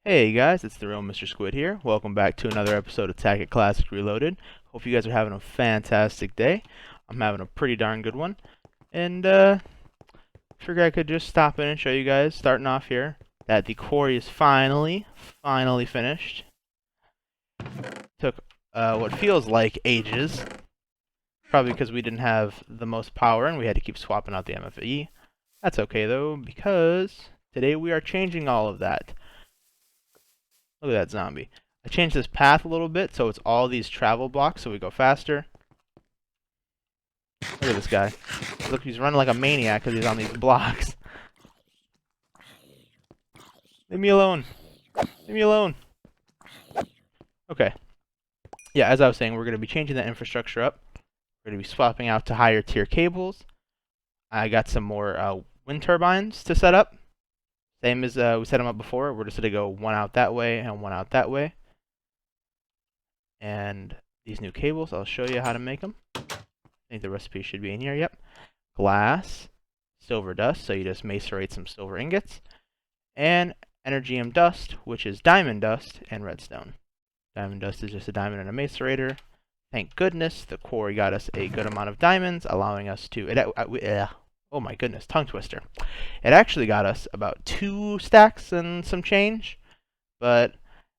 Hey guys, it's the real Mr. Squid here. Welcome back to another episode of Tekkit Classic Reloaded. Hope you guys are having a fantastic day. I'm having a pretty darn good one. And figured I could just stop in and show you guys, starting off here, that the quarry is finally finished. Took what feels like ages. Probably because we didn't have the most power and we had to keep swapping out the MFE. That's okay though, because today we are changing all of that. Look at that zombie. I changed this path a little bit so it's all these travel blocks so we go faster. Look at this guy. Look, he's running like a maniac because he's on these blocks. Leave me alone. Leave me alone. Okay. Yeah, as I was saying, we're going to be changing the infrastructure up. We're going to be swapping out to higher tier cables. I got some more wind turbines to set up. Same as we set them up before. We're just going to go one out that way and one out that way. And these new cables, I'll show you how to make them. I think the recipe should be in here. Yep. Glass, silver dust, so you just macerate some silver ingots, and energium dust, which is diamond dust, and redstone. Diamond dust is just a diamond and a macerator. Thank goodness the quarry got us a good amount of diamonds, allowing us to... oh my goodness, tongue twister. It actually got us about 2 stacks and some change, but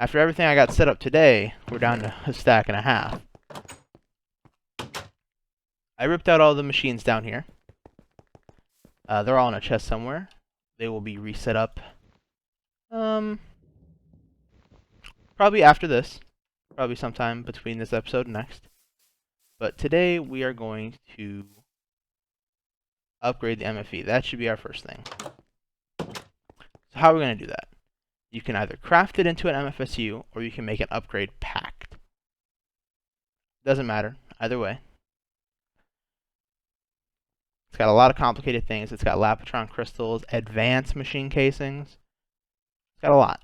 after everything I got set up today, we're down to a stack and a half. I ripped out all the machines down here. They're all in a chest somewhere. They will be reset up. Probably after this. Probably sometime between this episode and next. But today we are going to upgrade the MFE. That should be our first thing. So how are we going to do that? You can either craft it into an MFSU or you can make an upgrade pact. Doesn't matter. Either way. It's got a lot of complicated things. It's got Lapotron crystals, advanced machine casings. It's got a lot.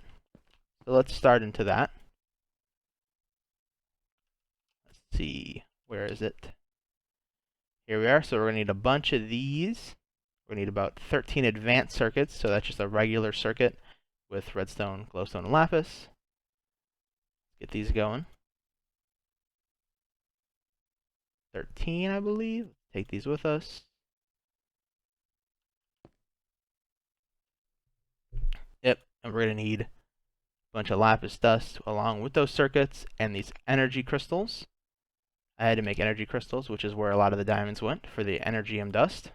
So let's start into that. Let's see. Where is it? Here we are. So we're going to need a bunch of these. We're going to need about 13 advanced circuits. So that's just a regular circuit with redstone, glowstone, and lapis. Get these going. 13, I believe. Take these with us. Yep, and we're going to need a bunch of lapis dust along with those circuits and these energy crystals. I had to make energy crystals, which is where a lot of the diamonds went for the energium dust.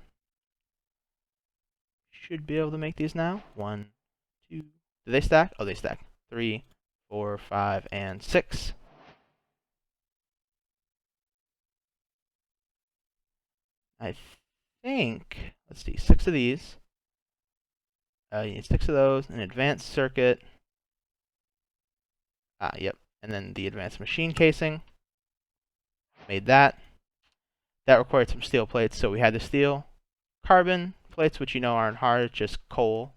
Should be able to make these now. 1, 2. Do they stack? Oh, they stack. 3, 4, 5, and 6. I think, let's see, 6 of these. You need 6 of those, an advanced circuit. Yep. And then the advanced machine casing. Made that. That required some steel plates, so we had the steel. Carbon plates, which you know aren't hard, it's just coal.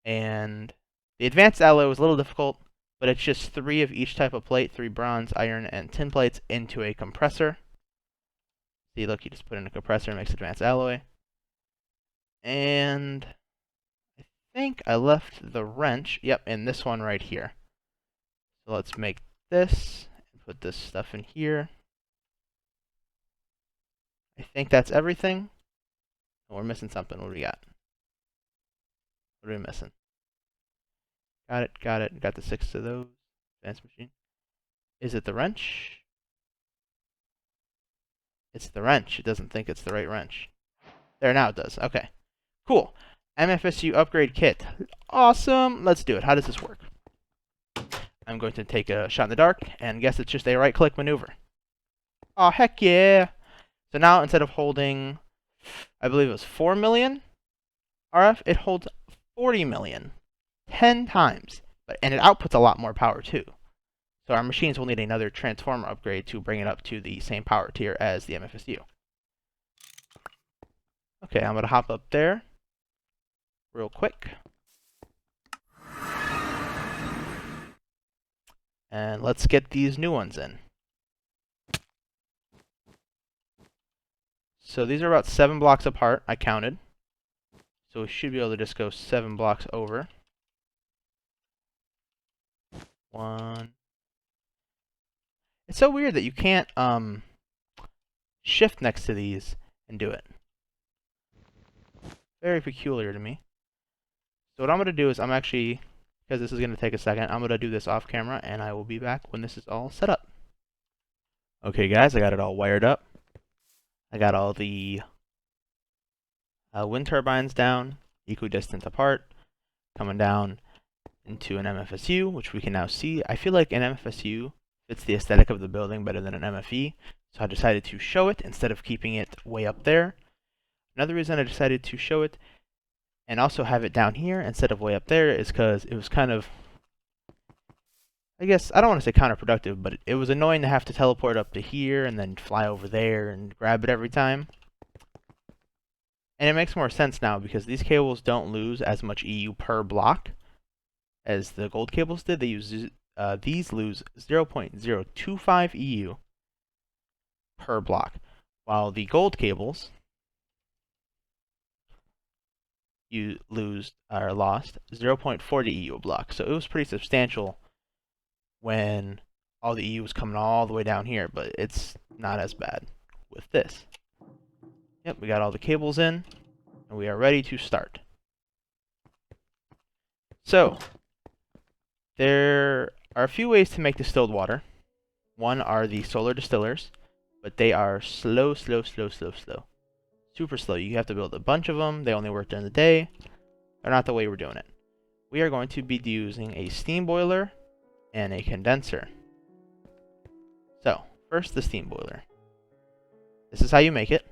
And the advanced alloy was a little difficult, but it's just 3 of each type of plate, 3 bronze, iron, and tin plates into a compressor. See, look, you just put in a compressor and it makes advanced alloy. And I think I left the wrench, yep, in this one right here. So let's make this and put this stuff in here. I think that's everything. Oh, we're missing something. What do we got? What are we missing? Got it, got it. Got the 6 of those. Advanced machine. Is it the wrench? It's the wrench. It doesn't think it's the right wrench. There, now it does. Okay. Cool. MFSU upgrade kit. Awesome. Let's do it. How does this work? I'm going to take a shot in the dark and guess it's just a right-click maneuver. Oh, heck yeah. So now instead of holding, I believe it was 4 million RF, it holds 40 million. 10 times. And it outputs a lot more power too. So our machines will need another transformer upgrade to bring it up to the same power tier as the MFSU. Okay, I'm going to hop up there real quick. And let's get these new ones in. So these are about 7 blocks apart, I counted. So we should be able to just go 7 blocks over. 1. It's so weird that you can't shift next to these and do it. Very peculiar to me. So what I'm going to do is I'm actually, because this is going to take a second, I'm going to do this off camera and I will be back when this is all set up. Okay guys, I got it all wired up. I got all the wind turbines down, equidistant apart, coming down into an MFSU, which we can now see. I feel like an MFSU fits the aesthetic of the building better than an MFE, so I decided to show it instead of keeping it way up there. Another reason I decided to show it and also have it down here instead of way up there is because it was kind of, I guess, I don't want to say counterproductive, but it was annoying to have to teleport up to here and then fly over there and grab it every time. And it makes more sense now because these cables don't lose as much EU per block as the gold cables did. They use these lose 0.025 EU per block, while the gold cables you lost 0.40 EU a block. So it was pretty substantial when all the EU was coming all the way down here, but it's not as bad with this. Yep, we got all the cables in, and we are ready to start. So, there are a few ways to make distilled water. One are the solar distillers, but they are slow. Super slow. You have to build a bunch of them. They only work during the day. They're not the way we're doing it. We are going to be using a steam boiler and a condenser. So, first the steam boiler. This is how you make it.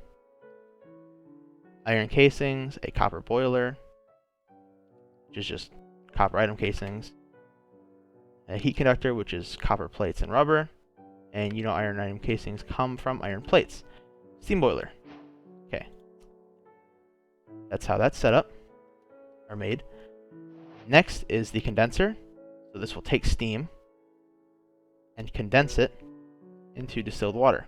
Iron casings, a copper boiler, which is just copper item casings, a heat conductor, which is copper plates and rubber, and you know iron item casings come from iron plates. Steam boiler. Okay. That's how that's set up, or made. Next is the condenser. So this will take steam and condense it into distilled water.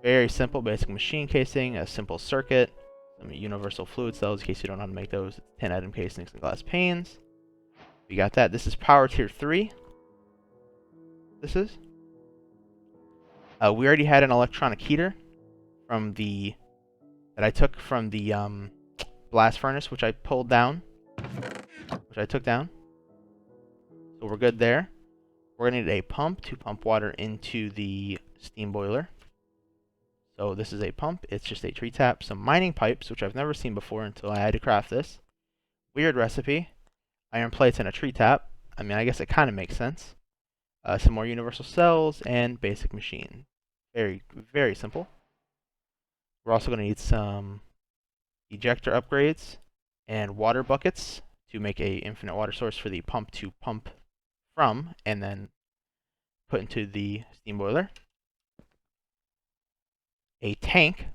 Very simple, basic machine casing, a simple circuit, some universal fluid cells in case you don't know how to make those, 10 item casings and glass panes. We got that. This is power tier 3. This is. We already had an electronic heater from that I took from the blast furnace, which I pulled down, which I took down. So we're good there. We're going to need a pump to pump water into the steam boiler. So this is a pump. It's just a tree tap. Some mining pipes, which I've never seen before until I had to craft this. Weird recipe. Iron plates and a tree tap. I mean, I guess it kind of makes sense. Some more universal cells and basic machine. Very, very simple. We're also going to need some ejector upgrades and water buckets to make a infinite water source for the pump to pump from and then put into the steam boiler. A tank.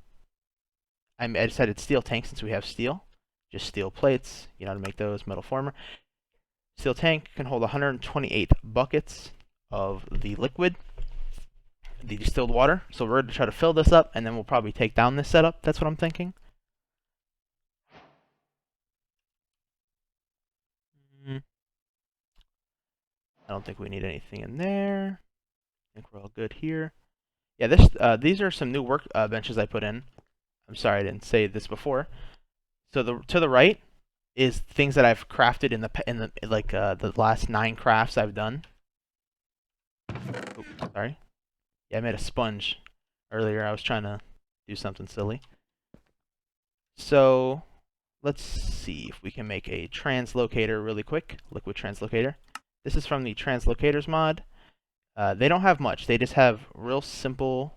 I decided steel tank since we have steel. Just steel plates, you know how to make those, metal former. Steel tank can hold 128 buckets of the liquid, the distilled water. So we're going to try to fill this up, and then we'll probably take down this setup. That's what I'm thinking. I don't think we need anything in there. I think we're all good here. Yeah, these are some new work benches I put in. I'm sorry I didn't say this before. So to the right is things that I've crafted in the last 9 crafts I've done. Oops, sorry. Yeah, I made a sponge earlier. I was trying to do something silly. So let's see if we can make a translocator really quick. Liquid translocator. This is from the translocators mod. They don't have much. They just have real simple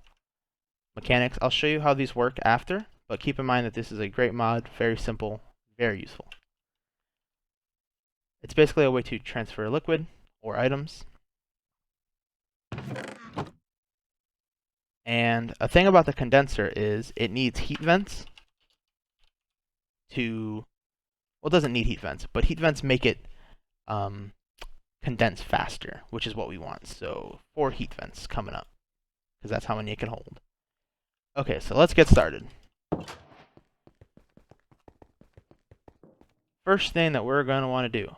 mechanics. I'll show you how these work after, but keep in mind that this is a great mod. Very simple, very useful. It's basically a way to transfer liquid or items. And a thing about the condenser is it needs heat vents to, well, it doesn't need heat vents, but heat vents make it condense faster, which is what we want. So 4 heat vents coming up, because that's how many it can hold. Okay, so let's get started. First thing that we're going to want to do,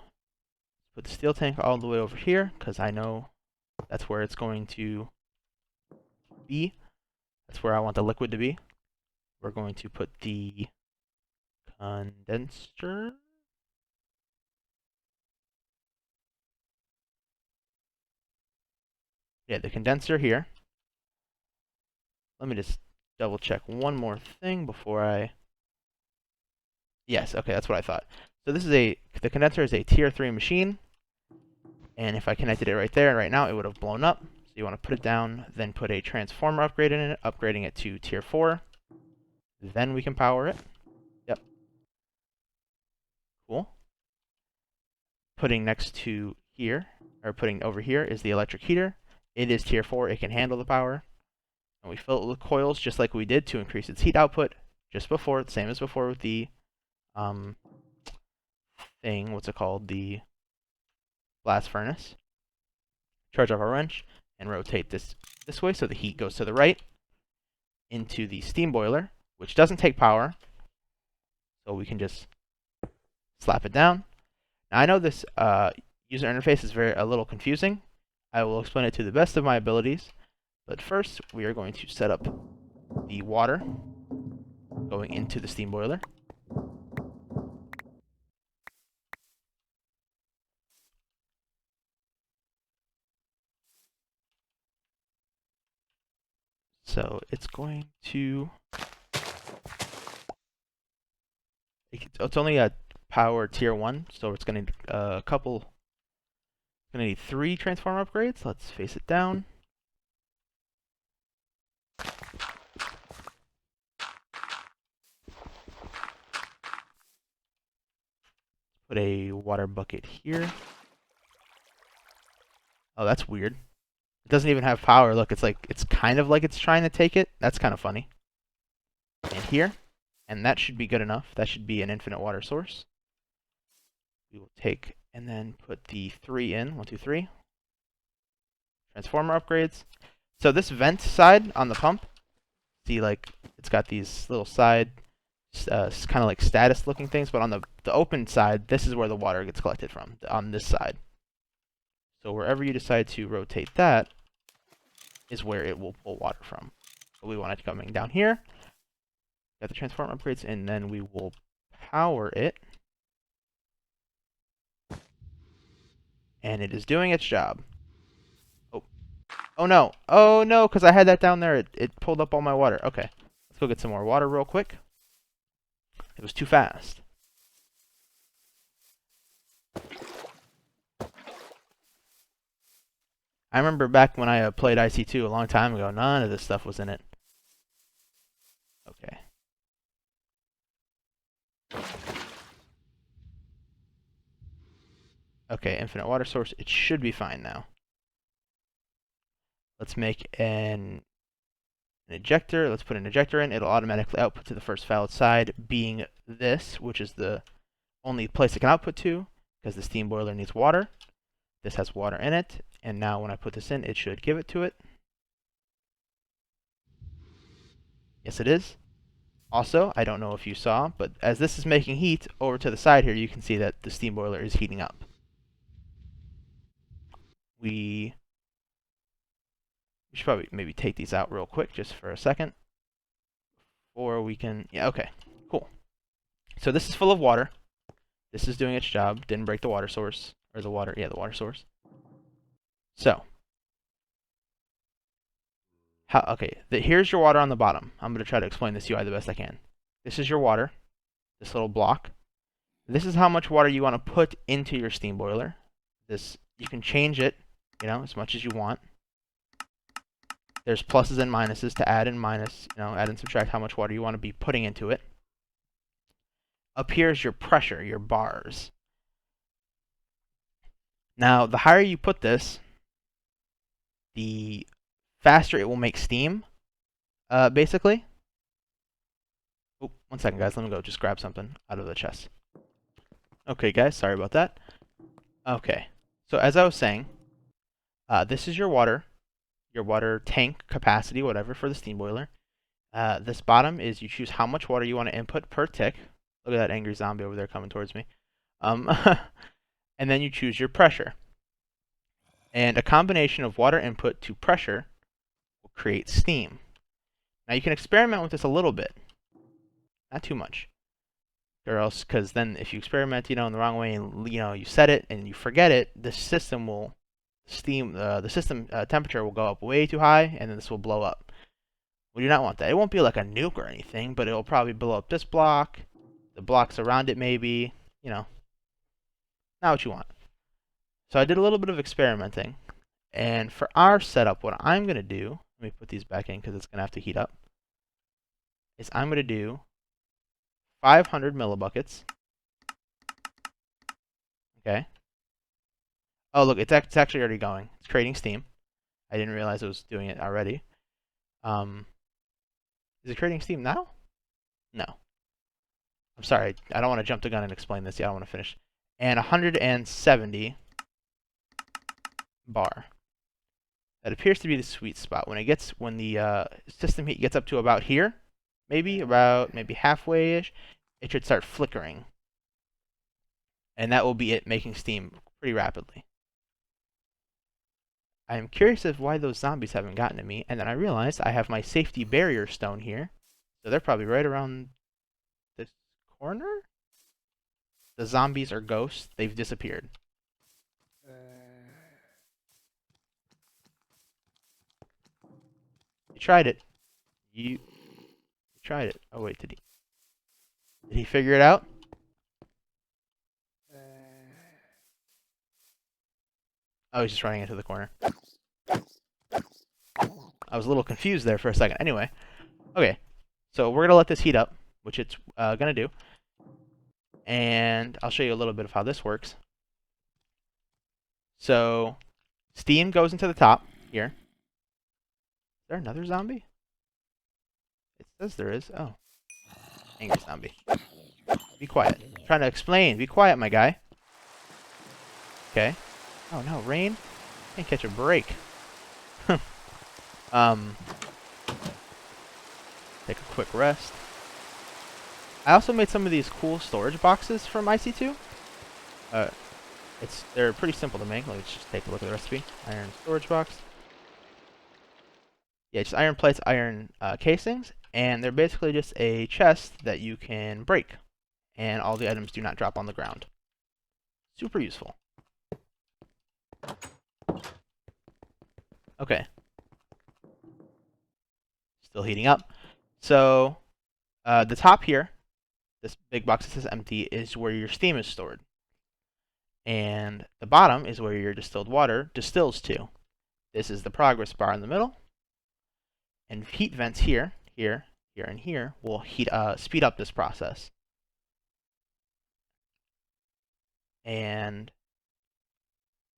put the steel tank all the way over here because I know that's where it's going to be. That's where I want the liquid to be. We're going to put the condenser. Yeah, the condenser here. Let me just double check one more thing before I... Yes, okay, that's what I thought. So this is the condenser is a tier 3 machine. And if I connected it right there and right now, it would have blown up. So you want to put it down, then put a transformer upgrade in it, upgrading it to tier 4. Then we can power it. Yep. Cool. Putting next to here, or putting over here, is the electric heater. It is tier 4. It can handle the power. And we fill it with coils just like we did to increase its heat output just before, same as before with the thing, what's it called? The blast furnace. Charge off our wrench and rotate this way so the heat goes to the right into the steam boiler, which doesn't take power. So we can just slap it down. Now I know this user interface is a little confusing. I will explain it to the best of my abilities. But first, we are going to set up the water going into the steam boiler. So it's going to... It's only a power tier 1, so it's going to need a couple... It's going to need 3 transformer upgrades. Let's face it down. Put a water bucket here. Oh, that's weird. It doesn't even have power. Look, it's kind of like it's trying to take it. That's kind of funny. And here, and that should be good enough. That should be an infinite water source. We will take and then put the 3 in. 1, 2, 3. Transformer upgrades. So this vent side on the pump, see, like, it's got these little side kind of like status looking things, but on the open side, this is where the water gets collected from, on this side. So wherever you decide to rotate that is where it will pull water from. So we want it coming down here. Got the transformer upgrades, and then we will power it. And it is doing its job. Oh, oh no. Oh no, because I had that down there. It pulled up all my water. Okay, let's go get some more water real quick. It was too fast. I remember back when I played IC2 a long time ago, none of this stuff was in it. Okay. Okay, infinite water source. It should be fine now. Let's make an ejector. Let's put an ejector in. It'll automatically output to the first valid side, being this, which is the only place it can output to, because the steam boiler needs water. This has water in it, and now when I put this in, it should give it to it. Yes, it is. Also, I don't know if you saw, but as this is making heat, over to the side here, you can see that the steam boiler is heating up. We should probably maybe take these out real quick just for a second. Or we can... Yeah, okay. Cool. So this is full of water. This is doing its job. Didn't break the water source. Or the water... Yeah, the water source. So. Okay. Here's your water on the bottom. I'm going to try to explain this to you the best I can. This is your water. This little block. This is how much water you want to put into your steam boiler. You can change it, as much as you want. There's pluses and minuses to add and minus, add and subtract how much water you want to be putting into it. Up here is your pressure, your bars. Now, the higher you put this, the faster it will make steam, basically. Oh, 1 second, guys. Let me go just grab something out of the chest. Okay, guys. Sorry about that. Okay. So, as I was saying, this is your water tank capacity, whatever, for the steam boiler. This bottom is you choose how much water you want to input per tick. Look at that angry zombie over there coming towards me. and then you choose your pressure. And a combination of water input to pressure will create steam. Now you can experiment with this a little bit, not too much, or else, because then if you experiment, in the wrong way, and you set it and you forget it, the system will the system temperature will go up way too high, and then this will blow up. We do not want that. It won't be like a nuke or anything, but it'll probably blow up this block, the blocks around it maybe, not what you want. So I did a little bit of experimenting, and for our setup, what I'm going to do, let me put these back in because it's going to have to heat up, is I'm going to do 500 millibuckets. Okay. Oh, look, it's actually already going. It's creating steam. I didn't realize it was doing it already. Is it creating steam now? No. I'm sorry. I don't want to jump the gun and explain this yet. I want to finish. And 170 bar. That appears to be the sweet spot. When the system heat gets up to about here, maybe halfway-ish, it should start flickering. And that will be it making steam pretty rapidly. I am curious of why those zombies haven't gotten to me, and then I realized I have my safety barrier stone here. So they're probably right around this corner? The zombies are ghosts. They've disappeared. You tried it. You tried it. Oh wait, did he figure it out? Oh, he's just running into the corner. I was a little confused there for a second. Anyway, okay. So we're gonna let this heat up, which it's gonna do, and I'll show you a little bit of how this works. So steam goes into the top here. Is there another zombie? It says there is. Oh, angry zombie. Be quiet. I'm trying to explain. Be quiet, my guy. Okay. Oh no, rain? Can't catch a break. Take a quick rest. I also made some of these cool storage boxes from IC2. They're pretty simple to make. Let's just take a look at the recipe. Iron storage box. Yeah, just iron plates, iron casings, and they're basically just a chest that you can break, and all the items do not drop on the ground. Super useful. Okay. Still heating up. So the top here, this big box that says empty, is where your steam is stored. And the bottom is where your distilled water distills to. This is the progress bar in the middle. And heat vents here, here, here, and here will speed up this process. And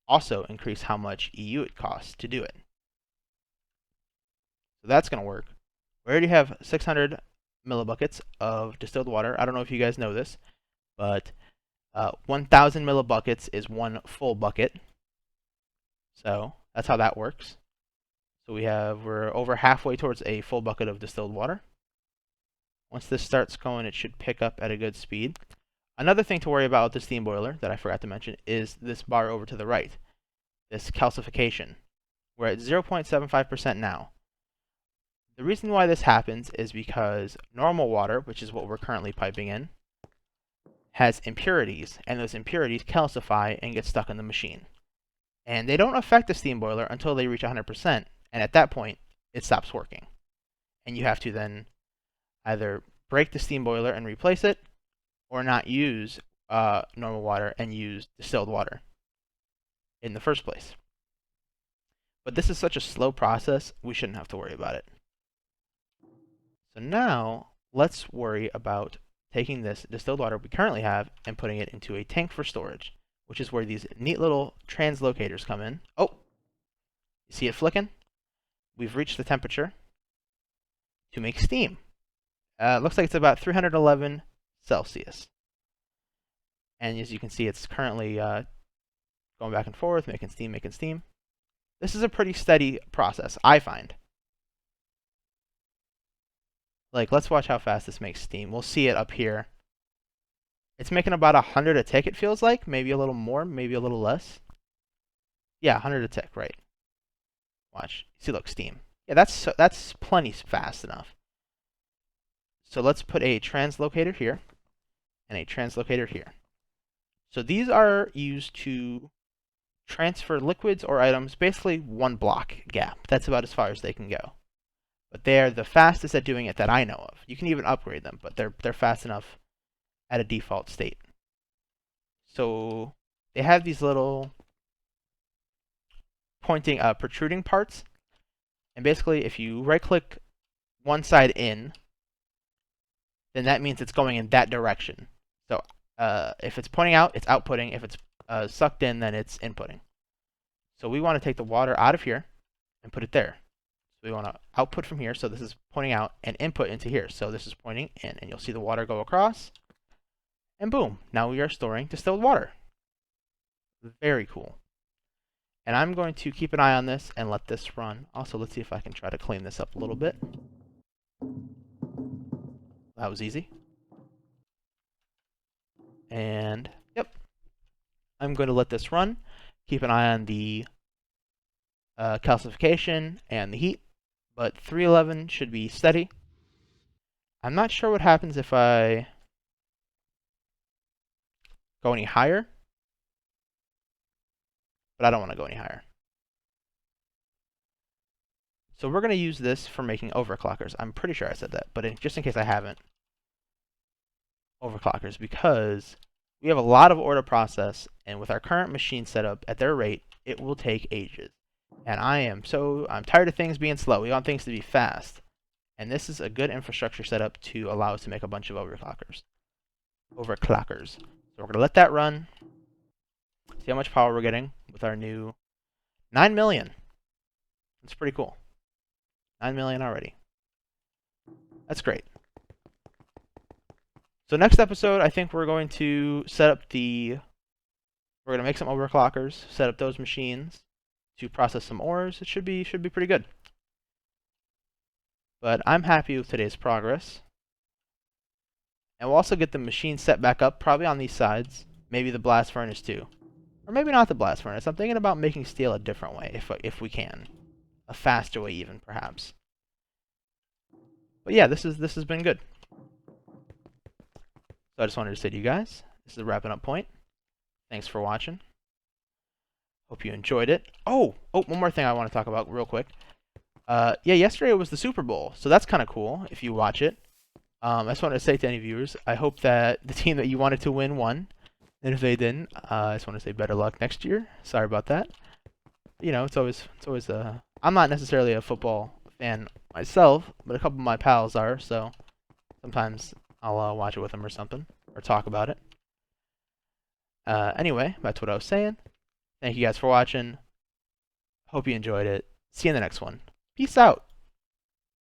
also increase how much EU it costs to do it. So that's going to work. We already have 600 millibuckets of distilled water. I don't know if you guys know this, but 1,000 millibuckets is one full bucket. So that's how that works. So we're over halfway towards a full bucket of distilled water. Once this starts going, it should pick up at a good speed. Another thing to worry about with the steam boiler that I forgot to mention is this bar over to the right, this calcification. We're at 0.75% now. The reason why this happens is because normal water, which is what we're currently piping in, has impurities, and those impurities calcify and get stuck in the machine. And they don't affect the steam boiler until they reach 100%, and at that point, it stops working. And you have to then either break the steam boiler and replace it, or not use normal water and use distilled water in the first place. But this is such a slow process, we shouldn't have to worry about it. So now, let's worry about taking this distilled water we currently have and putting it into a tank for storage, which is where these neat little translocators come in. Oh, you see it flicking? We've reached the temperature to make steam. Looks like it's about 311 Celsius. And as you can see, it's currently going back and forth, making steam, making steam. This is a pretty steady process, I find. Like, let's watch how fast this makes steam. We'll see it up here. It's making about 100 a tick, it feels like. Maybe a little more, maybe a little less. Yeah, 100 a tick, right. Watch. See, look, steam. Yeah, that's plenty fast enough. So let's put a translocator here and a translocator here. So these are used to transfer liquids or items, basically one block gap. That's about as far as they can go. But they're the fastest at doing it that I know of. You can even upgrade them, but they're fast enough at a default state. So they have these little pointing protruding parts, and basically if you right click one side in, then that means it's going in that direction. So if it's pointing out, it's outputting. If it's sucked in, then it's inputting. So we want to take the water out of here and put it there. So we want to output from here. So this is pointing out and input into here. So this is pointing in, and you'll see the water go across. And boom, now we are storing distilled water. Very cool. And I'm going to keep an eye on this and let this run. Also, let's see if I can try to clean this up a little bit. That was easy. And yep, I'm going to let this run. Keep an eye on the calcification and the heat, but 311 should be steady. I'm not sure what happens if I go any higher, but I don't want to go any higher. So we're going to use this for making overclockers. I'm pretty sure I said that, but just in case I haven't, overclockers, because we have a lot of order process, and with our current machine setup at their rate, it will take ages. And I'm tired of things being slow. We want things to be fast. And this is a good infrastructure setup to allow us to make a bunch of overclockers. So we're going to let that run. See how much power we're getting with our new 9 million. That's pretty cool. 9 million already. That's great. So next episode, I think we're going to we're going to make some overclockers, set up those machines to process some ores. It should be pretty good. But I'm happy with today's progress. And we'll also get the machine set back up, probably on these sides. Maybe the blast furnace too. Or maybe not the blast furnace. I'm thinking about making steel a different way, if we can. A faster way even, perhaps. But yeah, this has been good. So I just wanted to say to you guys, this is the wrapping up point. Thanks for watching. Hope you enjoyed it. Oh, one more thing I want to talk about real quick. Yeah, yesterday was the Super Bowl, so that's kind of cool if you watch it. I just wanted to say to any viewers, I hope that the team that you wanted to win won. And if they didn't, I just want to say better luck next year. Sorry about that. You know, it's always I'm not necessarily a football fan myself, but a couple of my pals are, so sometimes I'll watch it with them or something, or talk about it. Anyway, that's what I was saying. Thank you guys for watching. Hope you enjoyed it. See you in the next one. Peace out.